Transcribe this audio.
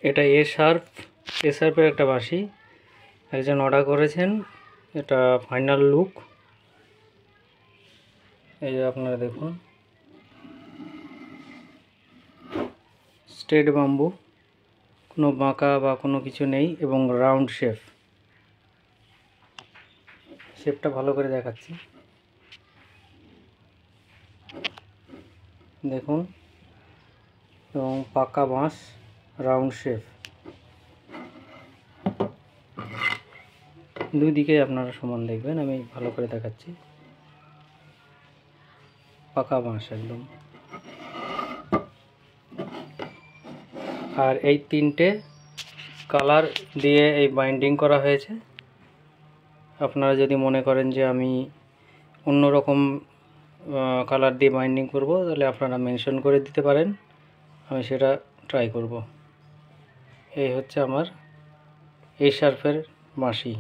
এটা এ শার্পের একটা বাঁশি একজন অর্ডার করেছেন। এটা ফাইনাল লুক এই যে আপনারা দেখুন, স্ট্রেট বাম্বু, কোনো বাঁকা বা কোনো কিছু নেই এবং রাউন্ড শেপটা ভালো করে দেখাচ্ছি দেখুন, এবং পাকা বাঁশ, রাউন্ড শেপ, দুই দিকে আপনারা সমান দেখবেন। আমি ভালো করে দেখাচ্ছি, পাকা বাঁশ একদম। আর এই তিনটে কালার দিয়ে এই বাইন্ডিং করা হয়েছে। আপনারা যদি মনে করেন যে আমি অন্য রকম কালার দিয়ে বাইন্ডিং করব, তাহলে আপনারা মেনশন করে দিতে পারেন, আমি সেটা ট্রাই করব। এই হচ্ছে আমার এ শার্পের বাঁশি।